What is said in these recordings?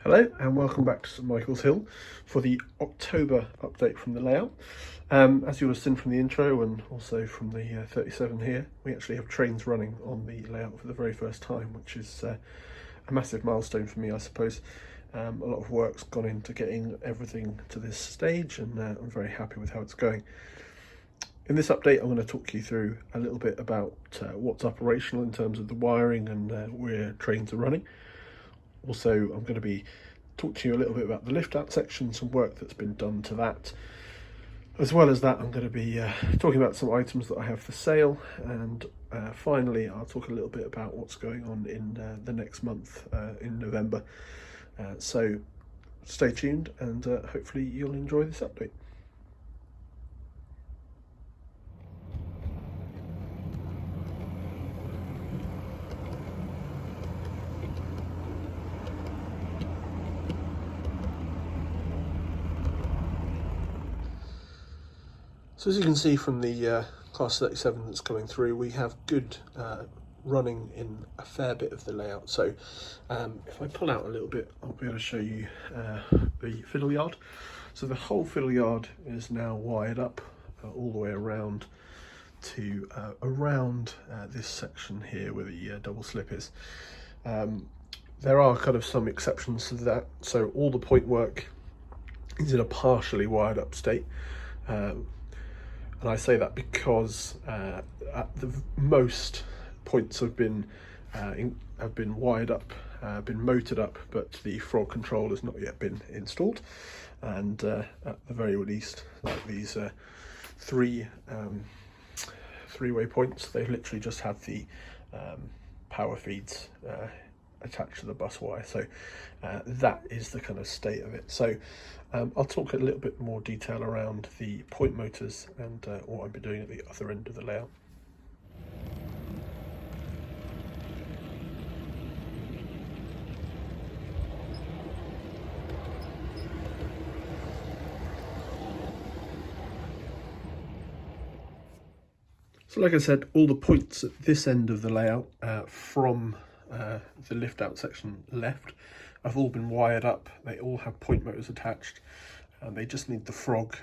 Hello and welcome back to St Michael's Hill for the October update from the layout. As you'll have seen from the intro and also from the 37 here, we actually have trains running on the layout for the very first time, which is a massive milestone for me, I suppose. A lot of work's gone into getting everything to this stage, and I'm very happy with how it's going. In this update, I'm going to talk you through a little bit about what's operational in terms of the wiring and where trains are running. Also, I'm going to be talking to you a little bit about the Liftout Section, some work that's been done to that. As well as that, I'm going to be talking about some items that I have for sale, and finally I'll talk a little bit about what's going on in the next month in November. So stay tuned, and hopefully you'll enjoy this update. So as you can see from the Class 37 that's coming through, we have good running in a fair bit of the layout. So if I pull out a little bit, I'll be able to show you the Fiddle Yard. So the whole Fiddle Yard is now wired up all the way around to around this section here where the double slip is. There are kind of some exceptions to that. So all the point work is in a partially wired up state. And I say that because at the most points have been wired up, been motored up, but the frog control has not yet been installed. And at the very least, like these three-way points, they literally just have the power feeds attached to the bus wire. So that is the kind of state of it. So I'll talk a little bit more detail around the point motors and what I've been doing at the other end of the layout. So like I said, all the points at this end of the layout from the lift out section left have all been wired up. They all have point motors attached, and they just need the frog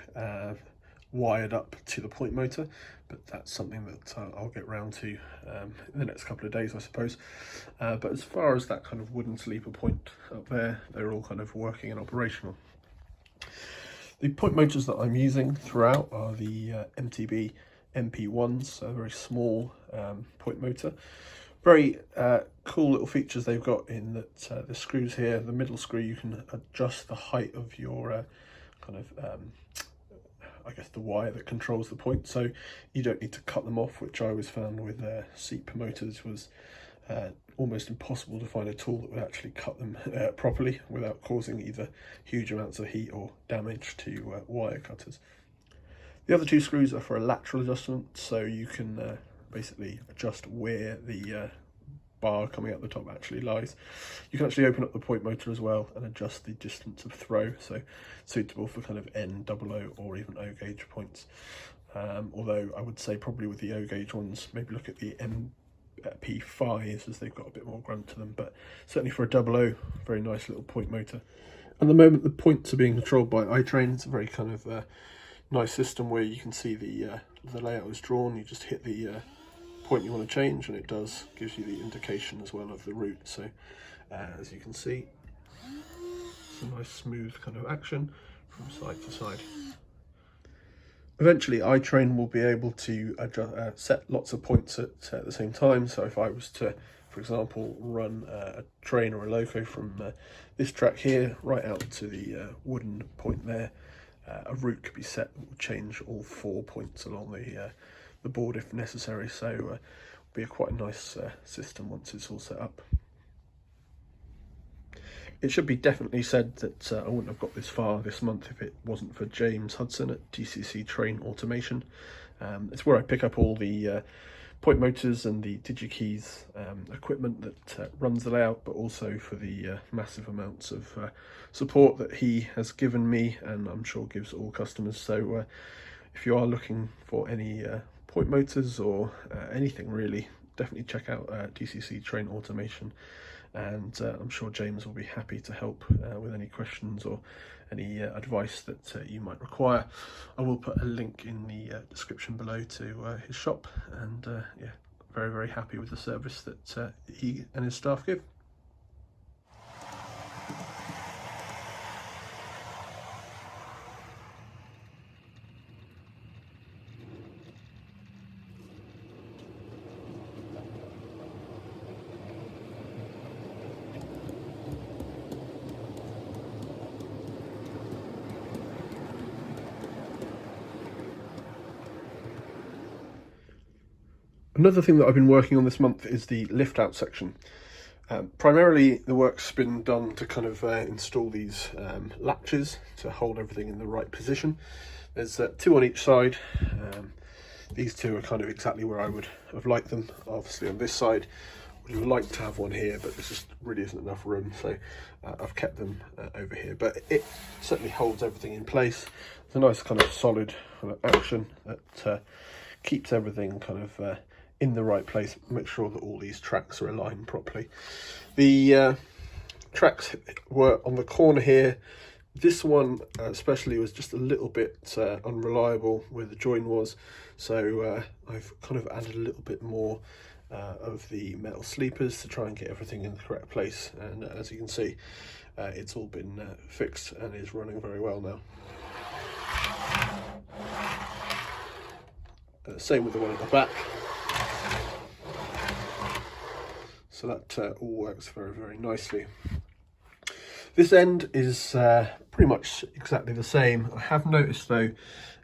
wired up to the point motor, but that's something that I'll get round to in the next couple of days, I suppose. But as far as that kind of wooden sleeper point up there, they're all kind of working and operational. The point motors that I'm using throughout are the MTB MP1s, so a very small point motor. Very cool little features they've got in that the screws here, the middle screw, you can adjust the height of your I guess the wire that controls the point, so you don't need to cut them off, which I always found with seat motors was almost impossible to find a tool that would actually cut them properly without causing either huge amounts of heat or damage to wire cutters. The other two screws are for a lateral adjustment, so you can basically adjust where the bar coming out the top actually lies. You can actually open up the point motor as well and adjust the distance of throw, so suitable for kind of N, OO or even O gauge points. Although I would say probably with the O gauge ones, maybe look at the MP5s as they've got a bit more grunt to them, but certainly for a OO, very nice little point motor. At the moment the points are being controlled by iTrain. It's a very kind of nice system where you can see the layout is drawn. You just hit the point you want to change and it gives you the indication as well of the route. So as you can see, it's a nice smooth kind of action from side to side. Eventually iTrain will be able to set lots of points at the same time. So if I was to, for example, run a train or a loco from this track here right out to the wooden point there, a route could be set that will change all 4 points along the board if necessary. So it'll be quite a nice system once it's all set up. It should be definitely said that I wouldn't have got this far this month if it wasn't for James Hudson at DCC Train Automation. It's where I pick up all the point motors and the DigiKeys equipment that runs the layout, but also for the massive amounts of support that he has given me, and I'm sure gives all customers. So if you are looking for any point motors or anything really, definitely check out DCC Train Automation. and I'm sure James will be happy to help with any questions or any advice that you might require. I will put a link in the description below to his shop, and yeah, very happy with the service that he and his staff give. Another thing that I've been working on this month is the Liftout section. Primarily the work's been done to kind of install these latches to hold everything in the right position. There's 2 on each side. These 2 are kind of exactly where I would have liked them. Obviously on this side would have liked to have one here, but there just really isn't enough room, so I've kept them over here. But it certainly holds everything in place. It's a nice kind of solid action that keeps everything kind of in the right place. Make sure that all these tracks are aligned properly. The tracks were on the corner here. This one especially was just a little bit unreliable where the join was, so I've kind of added a little bit more of the metal sleepers to try and get everything in the correct place, and as you can see, it's all been fixed and is running very well now. Same with the one at the back. So that all works very nicely. This end is pretty much exactly the same. I have noticed though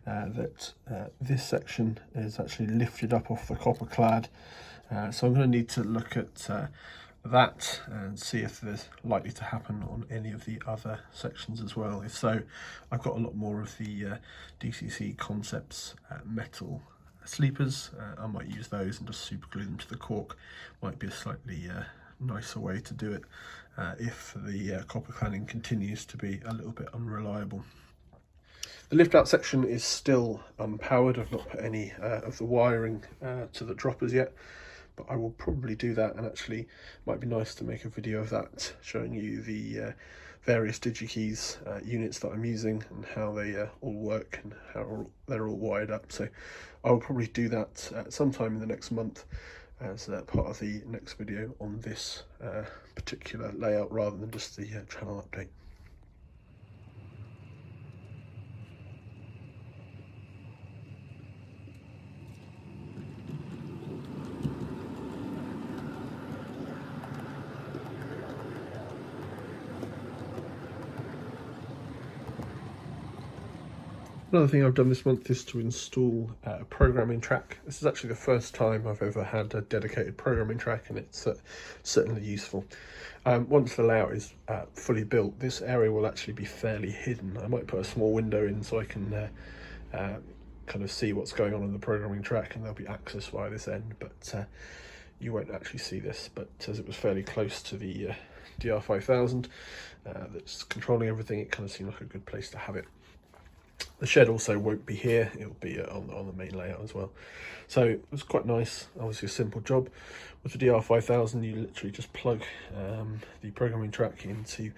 that this section is actually lifted up off the copper clad. So I'm going to need to look at that and see if there's likely to happen on any of the other sections as well. If so, I've got a lot more of the DCC Concepts metal sleepers. I might use those and just super glue them to the cork. Might be a slightly nicer way to do it if the copper cladding continues to be a little bit unreliable. The lift out section is still unpowered. I've not put any of the wiring to the droppers yet, but I will probably do that, and actually it might be nice to make a video of that showing you the various DigiKeys units that I'm using and how they all work and how they're all wired up. So I will probably do that sometime in the next month as part of the next video on this particular layout, rather than just the channel update. Another thing I've done this month is to install a programming track. This is actually the first time I've ever had a dedicated programming track, and it's certainly useful. Once the layout is fully built, this area will actually be fairly hidden. I might put a small window in so I can kind of see what's going on in the programming track, and there'll be access via this end, but you won't actually see this. But as it was fairly close to the DR5000 that's controlling everything, it kind of seemed like a good place to have it. The shed also won't be here, it'll be on the main layout as well. So it was quite nice, obviously a simple job. With the DR5000 you literally just plug the programming track into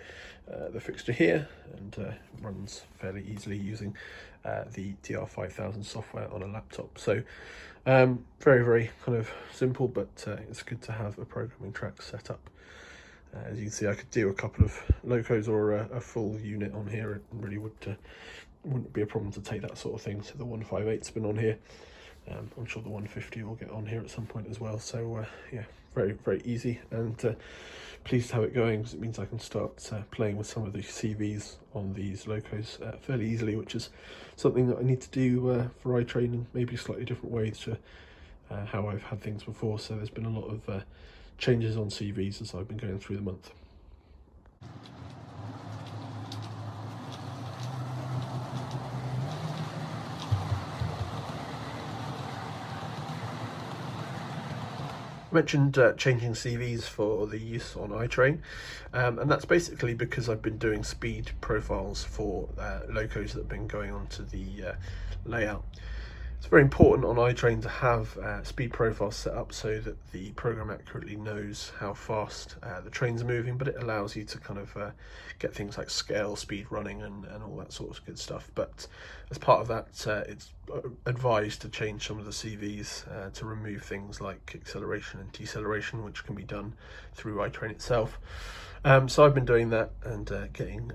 the fixture here, and it runs fairly easily using the DR5000 software on a laptop. So very kind of simple, but it's good to have a programming track set up. As you can see, I could do a couple of Locos or a full unit on here. It really wouldn't be a problem to take that sort of thing. So the 158's been on here. I'm sure the 150 will get on here at some point as well. So yeah, very easy, and pleased to have it going, because it means I can start playing with some of the CVs on these Locos fairly easily, which is something that I need to do for eye training, maybe slightly different ways to how I've had things before. So there's been a lot of changes on CVs as I've been going through the month. I mentioned changing CVs for the use on iTrain, and that's basically because I've been doing speed profiles for Locos that have been going onto the layout. It's very important on iTrain to have speed profiles set up so that the program accurately knows how fast the trains are moving, but it allows you to kind of get things like scale, speed running and all that sort of good stuff. But as part of that, it's advised to change some of the CVs to remove things like acceleration and deceleration, which can be done through iTrain itself. So I've been doing that and getting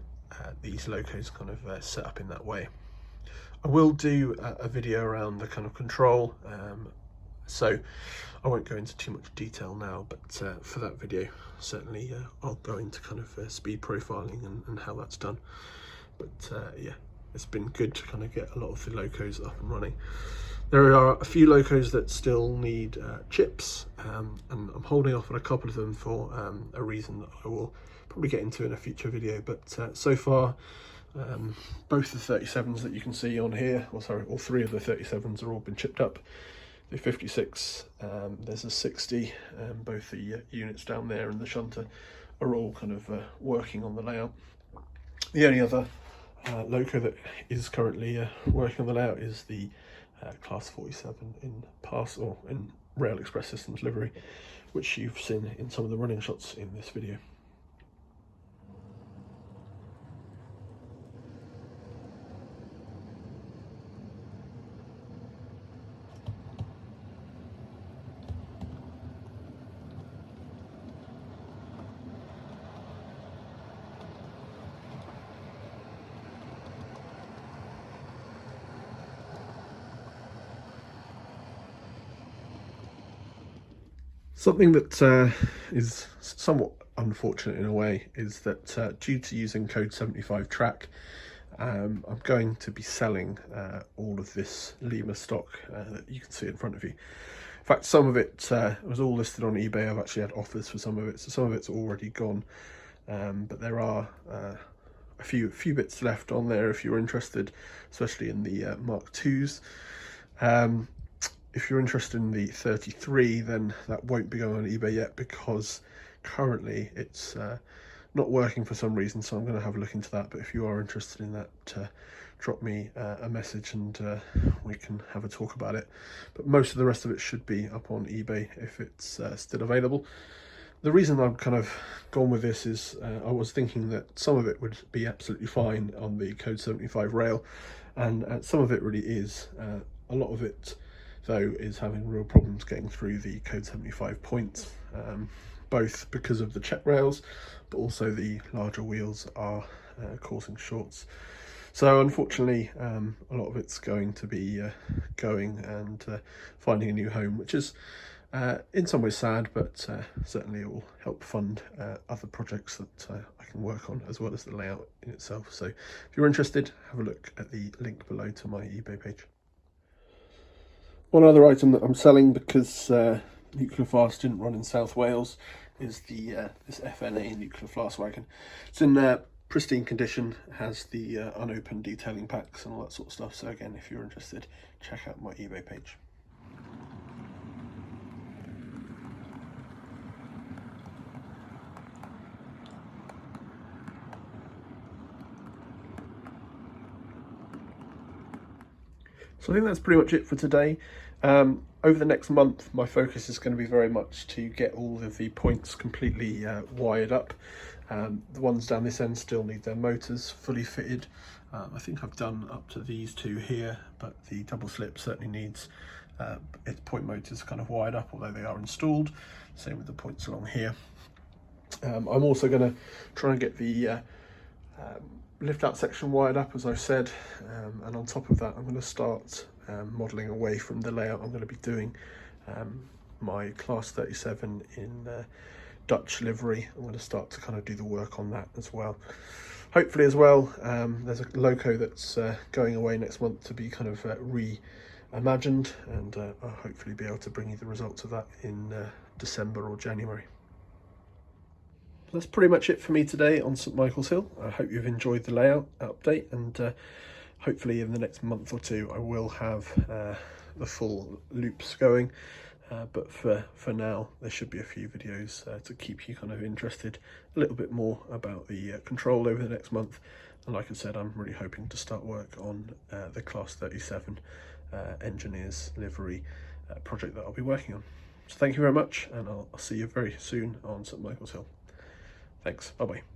these locos kind of set up in that way. I will do a video around the kind of control, so I won't go into too much detail now, but for that video certainly I'll go into kind of speed profiling and how that's done. But yeah, it's been good to kind of get a lot of the locos up and running. There are a few locos that still need chips, and I'm holding off on a couple of them for a reason that I will probably get into in a future video. But so far, both the 37s that you can see on here, or sorry, all three of the 37s are all been chipped up. The 56, there's a 60, both the units down there and the shunter are all kind of working on the layout. The only other loco that is currently working on the layout is the Class 47 in Rail Express Systems livery, which you've seen in some of the running shots in this video. Something that is somewhat unfortunate in a way is that due to using code 75 track, I'm going to be selling all of this Lima stock that you can see in front of you. In fact, some of it was all listed on eBay. I've actually had offers for some of it, so some of it's already gone. But there are a few bits left on there if you're interested, especially in the Mark IIs. If you're interested in the 33, then that won't be going on eBay yet because currently it's not working for some reason, so I'm going to have a look into that. But if you are interested in that, drop me a message and we can have a talk about it. But most of the rest of it should be up on eBay if it's still available. The reason I've kind of gone with this is I was thinking that some of it would be absolutely fine on the code 75 rail, and some of it really is. A lot of it though is having real problems getting through the code 75 points, both because of the check rails, but also the larger wheels are causing shorts. So unfortunately, a lot of it's going to be going and finding a new home, which is in some ways sad, but certainly it will help fund other projects that I can work on, as well as the layout in itself. So if you're interested, have a look at the link below to my eBay page. One other item that I'm selling because Nuclear Fast didn't run in South Wales is the this FNA Nuclear Fast wagon. It's in pristine condition, has the unopened detailing packs and all that sort of stuff. So again, if you're interested, check out my eBay page. So I think that's pretty much it for today. Over the next month, my focus is going to be very much to get all of the points completely wired up. The ones down this end still need their motors fully fitted. I think I've done up to these two here, but the double slip certainly needs its point motors kind of wired up, although they are installed. Same with the points along here. I'm also going to try and get the Liftout section wired up, as I said, and on top of that I'm going to start modelling away from the layout I'm going to be doing my Class 37 in Dutch livery. I'm going to start to kind of do the work on that as well. Hopefully as well, there's a loco that's going away next month to be kind of reimagined, and I'll hopefully be able to bring you the results of that in December or January. That's pretty much it for me today on St Michael's Hill. I hope you've enjoyed the layout update, and hopefully in the next month or two I will have the full loops going. But for now, there should be a few videos to keep you kind of interested a little bit more about the control over the next month. And like I said, I'm really hoping to start work on the Class 37 engineer's livery project that I'll be working on. So thank you very much, and I'll see you very soon on St Michael's Hill. Thanks, bye bye.